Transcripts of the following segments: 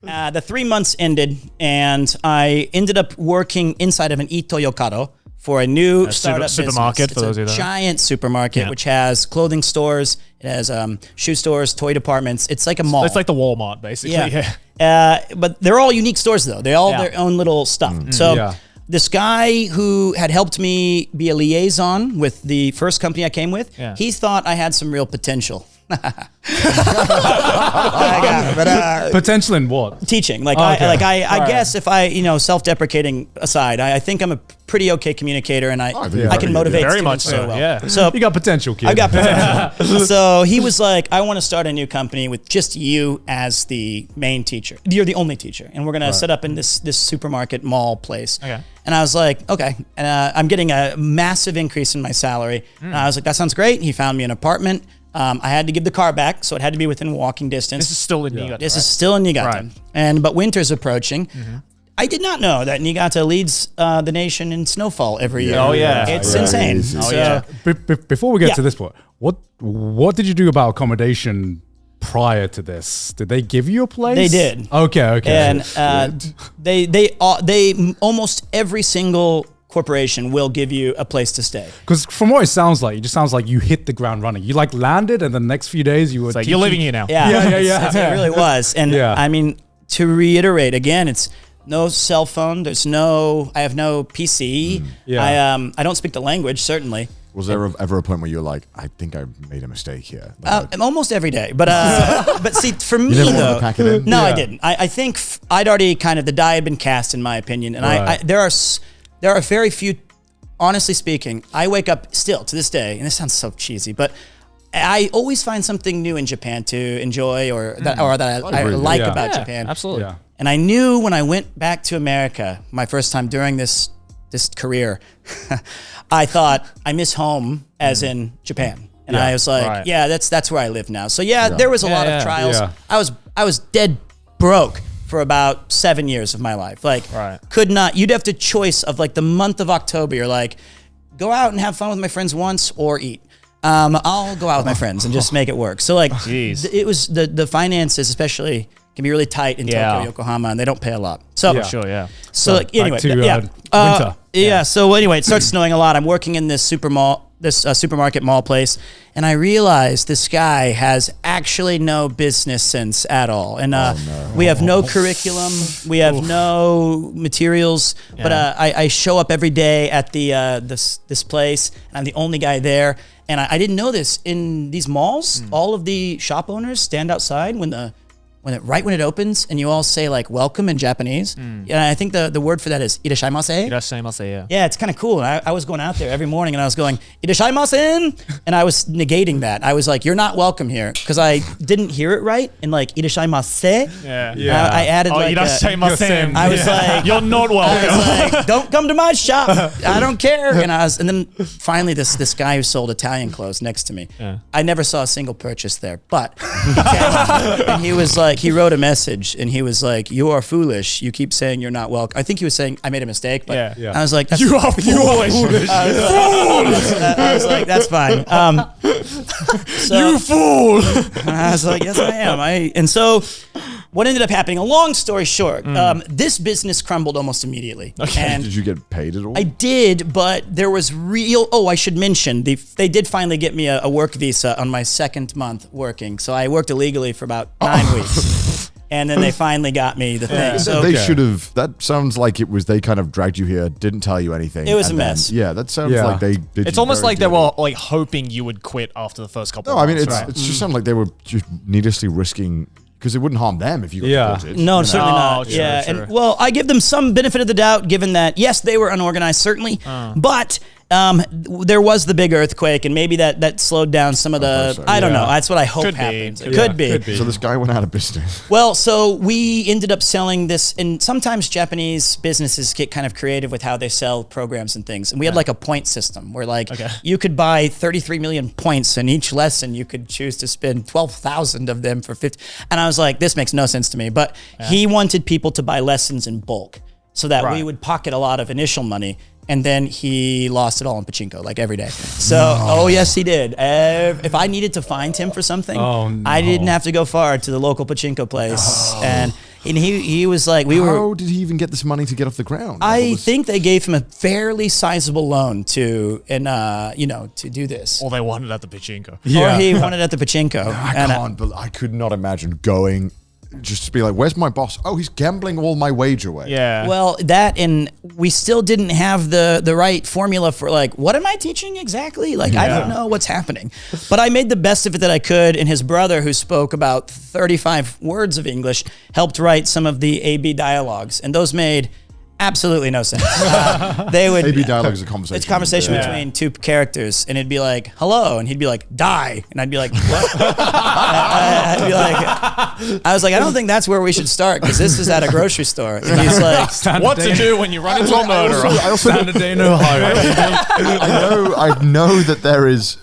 The 3 months ended, and I ended up working inside of an Ito-Yokado for a new startup supermarket. business. For those it's a giant supermarket, which has clothing stores, it has shoe stores, toy departments. It's like a mall. It's like the Walmart, basically. But they're all unique stores, though. They all have their own little stuff. So this guy who had helped me be a liaison with the first company I came with, he thought I had some real potential. Potential in what? Teaching. I guess if I, self-deprecating aside, I think I'm a pretty okay communicator, and I can motivate very students much so. well. Yeah. So You got potential, kid. I got potential. So he was like, I want to start a new company with just you as the main teacher. You're the only teacher, and we're gonna set up in this supermarket mall place. Okay. And I was like, okay. And I'm getting a massive increase in my salary. And I was like, that sounds great. He found me an apartment. I had to give the car back, so it had to be within walking distance. This is still in Niigata. This is still in Niigata. Right. But winter's approaching. I did not know that Niigata leads the nation in snowfall every year. Oh, yeah. It's insane. Before we get to this point, what did you do about accommodation prior to this? Did they give you a place? They did. Okay. And they almost every single corporation will give you a place to stay. Because from what it just sounds like you hit the ground running. You landed, and the next few days you were like, you're living here now. Yeah. It really was. And I mean, to reiterate again, it's no cell phone. I have no PC. I don't speak the language, certainly. Was there ever a point where you were like, I think I made a mistake here? Almost every day. But but see, for me, didn't want though, to pack it in? No, I didn't. I think I'd already the die had been cast, in my opinion. And there are very few, honestly speaking, I wake up still to this day, and this sounds so cheesy, but I always find something new in Japan to enjoy or that I like about Japan. Absolutely. Yeah. And I knew when I went back to America, my first time during this career, I thought I miss home as in Japan. And I was like, that's where I live now. So there was a lot of trials. Yeah. I was dead broke for about 7 years of my life. Could not, you'd have to choice of the month of October. You're like, go out and have fun with my friends once or eat. I'll go out with my friends and just make it work. So it was the finances especially can be really tight in Tokyo, Yokohama, and they don't pay a lot. So Sure. So anyway, winter. So anyway, it starts snowing a lot. I'm working in this supermarket mall place, and I realized this guy has actually no business sense at all. And we have no curriculum, we have no materials. But I show up every day at this place, and I'm the only guy there. And I didn't know this in these malls. All of the shop owners stand outside when it opens, and you all say welcome in Japanese. And I think the word for that is irashaimase. Irashaimase, Yeah, it's kind of cool. And I was going out there every morning, and I was going irashaimasen, and I was negating that. I was like, you're not welcome here, because I didn't hear it right. And irashaimase. I added irashaimase. I was like, you're not welcome. I was like, don't come to my shop. I don't care. And then finally this guy who sold Italian clothes next to me. I never saw a single purchase there, but and he was like, he wrote a message, and he was like, you are foolish. You keep saying you're not welcome. I think he was saying I made a mistake, but I was like, you are foolish. I was like, that's fine. You fool. I was like, yes, I am. And so what ended up happening, a long story short, this business crumbled almost immediately. Okay. And did you get paid at all? I did, but there was I should mention, they did finally get me a work visa on my second month working. So I worked illegally for about 9 weeks. And then they finally got me the thing. So they should have. That sounds like it was. They kind of dragged you here, didn't tell you anything. It was a mess. That sounds like they did. It's almost like they were hoping you would quit after the first couple. No, of I mean months, it just sounded like they were just needlessly risking, because it wouldn't harm them if you got deported. No, certainly not. True. And I give them some benefit of the doubt, given that yes, they were unorganized, certainly, but there was the big earthquake, and maybe that slowed down some of the. I don't know. That's what I hope happens. Could be. So this guy went out of business. Well, so we ended up selling this, and sometimes Japanese businesses get kind of creative with how they sell programs and things. And we had a point system where you could buy 33 million points, and each lesson you could choose to spend 12,000 of them for 50. And I was like, this makes no sense to me. But he wanted people to buy lessons in bulk. so that we Right. would pocket a lot of initial money. And then he lost it all in pachinko, like every day. So, oh yes, he did. If I needed to find him for something, I didn't have to go far to the local pachinko place. And he was like, How did he even get this money to get off the ground? I think they gave him a fairly sizable loan to do this. All they wanted at the pachinko. Or he wanted at the pachinko. I could not imagine going just to be like, where's my boss? Oh, he's gambling all my wage away. Yeah. Well, that, and we still didn't have the right formula for like, what am I teaching exactly? Like, I don't know what's happening. But I made the best of it that I could, and his brother, who spoke about 35 words of English, helped write some of the AB dialogues, and those made absolutely no sense. They would AB dialogue is a conversation. It's a conversation between two characters, and it'd be like, hello, and he'd be like, die, and I'd be like, what? I was like, I don't think that's where we should start, because this is at a grocery store. And he's like, What to do when you run into a murderer? I also Standard day in Ohio. I know that there is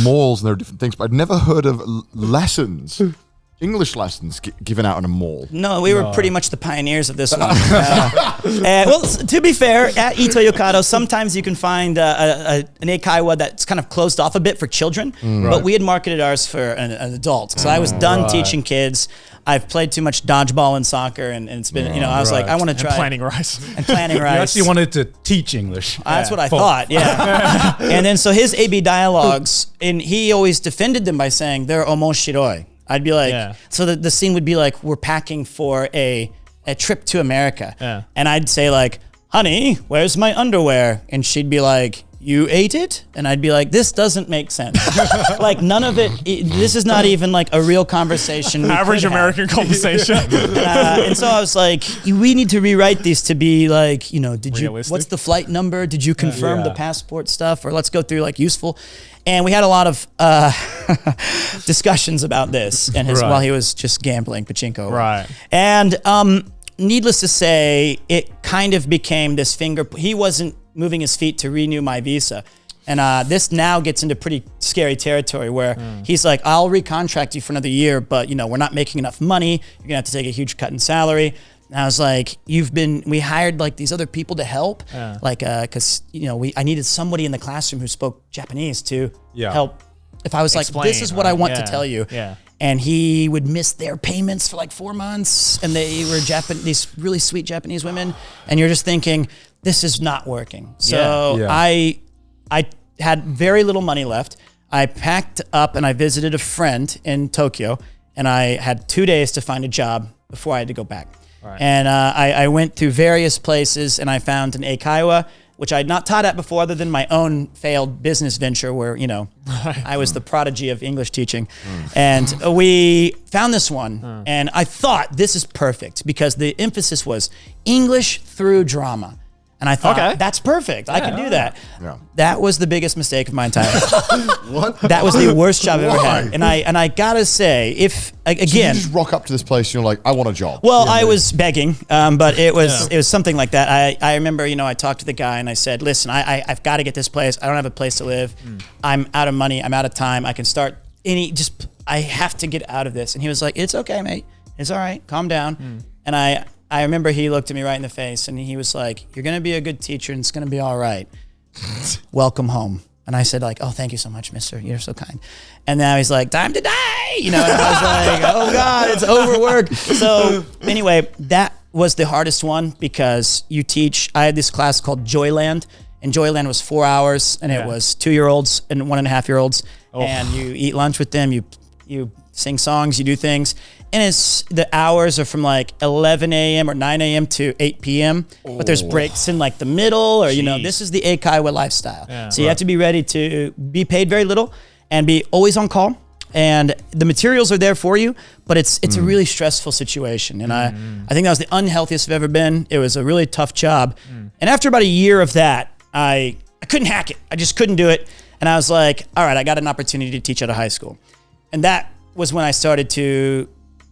malls and there are different things, but I'd never heard of lessons. English lessons given out in a mall. no, we were pretty much the pioneers of this one. Well, to be fair, at Ito Yokado, sometimes you can find an eikaiwa that's kind of closed off a bit for children, but we had marketed ours for an adult. So I was done teaching kids. I've played too much dodgeball and soccer, and it's been, I was like, I want to try. Planning rice. And planning rice. You actually wanted to teach English. That's what I thought, yeah. And then so his AB dialogues, and he always defended them by saying, they're omoshiroi. I'd be like, so the scene would be like, we're packing for a trip to America. Yeah. And I'd say like, honey, where's my underwear? And she'd be like, you ate it? And I'd be like, this doesn't make sense. Like none of it, this is not even like a real conversation. Average American conversation. And so I was like, we need to rewrite these to be like, Realistic? what's the flight number? Did you confirm the passport stuff? Or let's go through like useful. And we had a lot of discussions about this while he was just gambling pachinko. Right. And needless to say, it kind of became this he wasn't moving his feet to renew my visa. And this now gets into pretty scary territory where he's like, I'll recontract you for another year, but we're not making enough money. You're gonna have to take a huge cut in salary. And I was like, we hired like these other people to help, cause I needed somebody in the classroom who spoke Japanese to help. If I was Explain, like, this is what I want to yeah, tell you. yeah. And he would miss their payments for like 4 months, and they were these really sweet Japanese women, and you're just thinking, this is not working. So I had very little money left. I packed up and I visited a friend in Tokyo, and I had 2 days to find a job before I had to go back. Right. And I went through various places, and I found an eikaiwa, which I had not taught at before other than my own failed business venture where, I was the prodigy of English teaching. And we found this one, and I thought this is perfect because the emphasis was English through drama. And I thought, that's perfect. I can do that. Yeah. That was the biggest mistake of my entire life. What? That was the worst job I've ever Why? had. And I gotta say, if, So you again... just rock up to this place and you're like, I want a job. Well, I was begging, but it was something like that. I remember, I talked to the guy and I said, listen, I've got to get this place. I don't have a place to live. I'm out of money. I'm out of time. I can start I have to get out of this. And he was like, it's okay, mate. It's all right. Calm down. And I remember he looked at me right in the face and he was like, you're going to be a good teacher and it's going to be all right. Welcome home. And I said like, oh, thank you so much, mister. You're so kind. And now he's like, time to die. And I was like, oh God, it's overwork. So anyway, that was the hardest one because I had this class called Joyland, and Joyland was 4 hours, and it was 2-year-olds and 1.5-year-olds. And you eat lunch with them, you sing songs, you do things. And the hours are from like 11 a.m. or 9 a.m. to 8 p.m. But there's breaks in like the middle, or this is the eikaiwa lifestyle. Yeah, so you have to be ready to be paid very little and be always on call. And the materials are there for you, but it's a really stressful situation. And I think that was the unhealthiest I've ever been. It was a really tough job. And after about a year of that, I couldn't hack it. I just couldn't do it. And I was like, all right, I got an opportunity to teach at a high school. And that was when I started to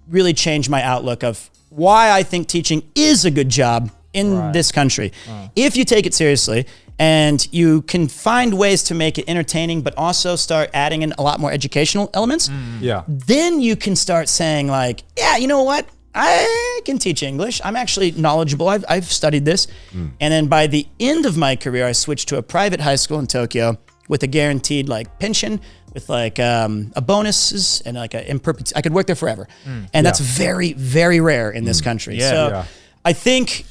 really change my outlook of why I think teaching is a good job in this country. If you take it seriously and you can find ways to make it entertaining, but also start adding in a lot more educational elements, then you can start saying like, yeah, you know what? I can teach English. I'm actually knowledgeable. I've studied this. And then by the end of my career, I switched to a private high school in Tokyo with a guaranteed like pension, with like a bonuses and like a in perpetuity. I could work there forever. And that's very, very rare in this country. So I think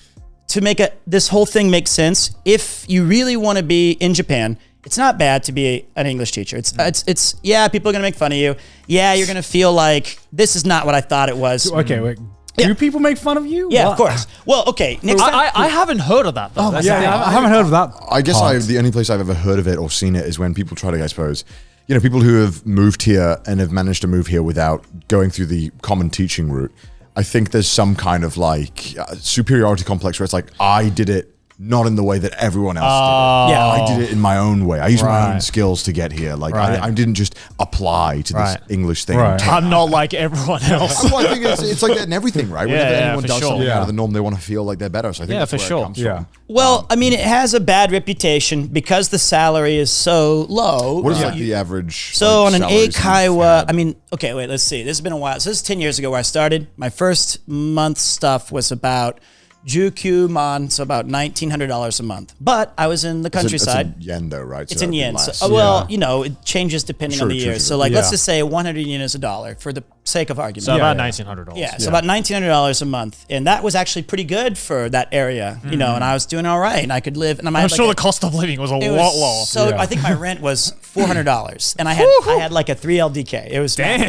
to make this whole thing make sense, if you really want to be in Japan, it's not bad to be an English teacher. It's yeah, people are gonna make fun of you. Yeah, you're gonna feel like this is not what I thought it was. Okay, wait. Do people make fun of you? Yeah, What? of course. Well, okay. Next time, I haven't heard of that though. That's the thing. I haven't heard of that. I guess part. the only place I've ever heard of it or seen it is when people try to, I suppose, people who have moved here and have managed to move here without going through the common teaching route. I think there's some kind of like superiority complex where it's like, I did it not in the way that everyone else did it. Yeah. I did it in my own way. I used my own skills to get here. Like Right. I didn't just apply to this English thing. Right. I'm not like everyone else. Well, I think it's like that in everything, right? Whenever anyone for does sure. something Yeah. out of the norm, they want to feel like they're better. So I think that's for where sure. it comes Yeah. from. well, I mean, it has a bad reputation because the salary is so low. What is like the average? So like, on an salaries you've Eikaiwa, had? I mean, okay, wait, let's see. This has been a while. So this is 10 years ago where I started. My first month stuff was about Jukyu Man, so about $1,900 a month. But I was in the countryside. It's in yen though, right? It's So in that'd be yen. less. So, well, it changes depending on the True, year. true, So true. like, let's Yeah. just say 100 yen is $1 for the sake of argument. So about yeah. $1,900. Yeah, so about $1,900 a month, and that was actually pretty good for that area, and I was doing all right, and I could live. And I'm sure the cost of living was a it lot was lower. So Yeah. I think my rent was $400, and I had like a 3 LDK. It was Damn. I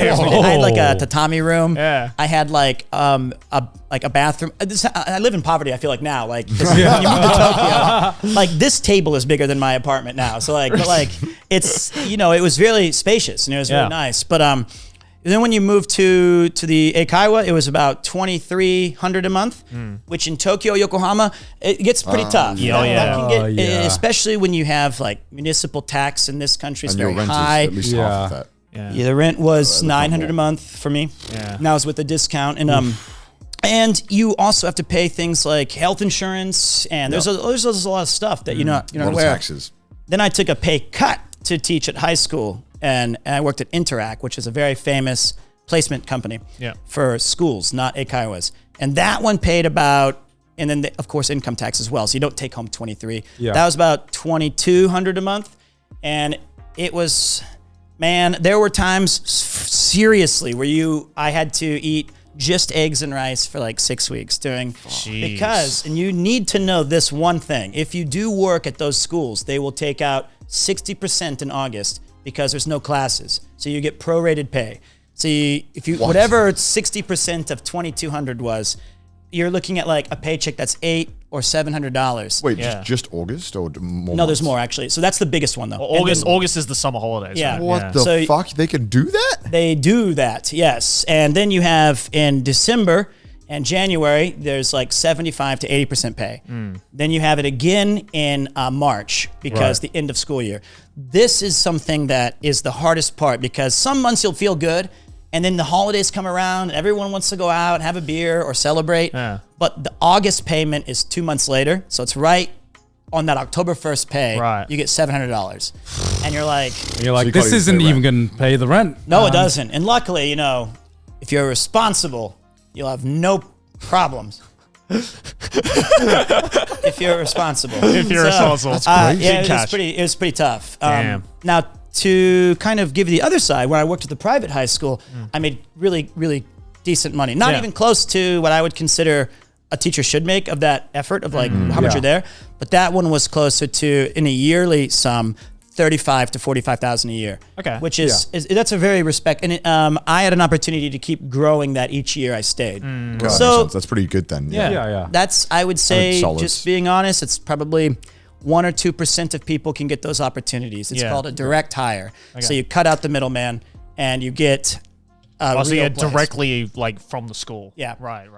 had like a tatami room. Yeah. I had like a bathroom. I live in poverty. I feel like now, like 'cause when you move to Tokyo, like this table is bigger than my apartment now. So like, but like it's it was really spacious and it was really nice. But then when you move to the Eikaiwa, it was about $2,300 a month, which in Tokyo, Yokohama, it gets pretty tough. That can get, yeah. especially when you have like municipal tax in this country is And very your rent high. is at least half of that. Yeah, the rent was $900 a month for me. Yeah. Now it's with a discount, and you also have to pay things like health insurance, and there's a lot of stuff that you're not A lot of aware of. taxes. Then I took a pay cut to teach at high school, and I worked at Interact, which is a very famous placement company for schools, not Eikaiwas. And that one paid about, and then of course income tax as well, so you don't take home 23. Yeah. That was about $2,200 a month, and it was, man, there were times seriously where I had to eat just eggs and rice for like 6 weeks because, and you need to know this one thing. If you do work at those schools, they will take out 60% in August because there's no classes. So you get prorated pay. So whatever 60% of 2,200 was, you're looking at like a paycheck that's $800 or $700. Wait, just August or more? No, there's months? more actually. So that's the biggest one though. Well, And then- August is the summer holidays. Yeah. Right? What the fuck? They can do that? They do that, yes. And then you have in December and January, there's like 75 to 80% pay. Then you have it again in March because the end of school year. This is something that is the hardest part because some months you'll feel good, and then the holidays come around and everyone wants to go out and have a beer or celebrate. Yeah. But the August payment is 2 months later. So it's right on that October 1st pay. Right. You get $700. And you're like, And you're like, you can't this even isn't pay even going to pay the rent. no, it doesn't. And luckily, if you're responsible, you'll have no problems. If you're responsible. If you're responsible. That's crazy. Yeah, Cash. it was pretty tough. Damn. Now, to kind of give you the other side, when I worked at the private high school, I made really, really decent money. Not even close to what I would consider a teacher should make of that effort of like how much Yeah. you're there. But that one was closer to, in a yearly sum, 35 to 45,000 a year. Okay. Which is that's a very respect. And I had an opportunity to keep growing that each year I stayed. God, that So makes sense. That's pretty good then. Yeah. Yeah. that's, I would say, solid. just being honest, it's probably 1 or 2% of people can get those opportunities. It's Yeah. called a direct hire. So you cut out the middleman and you get So you real get place. directly like from the school. Yeah. Right.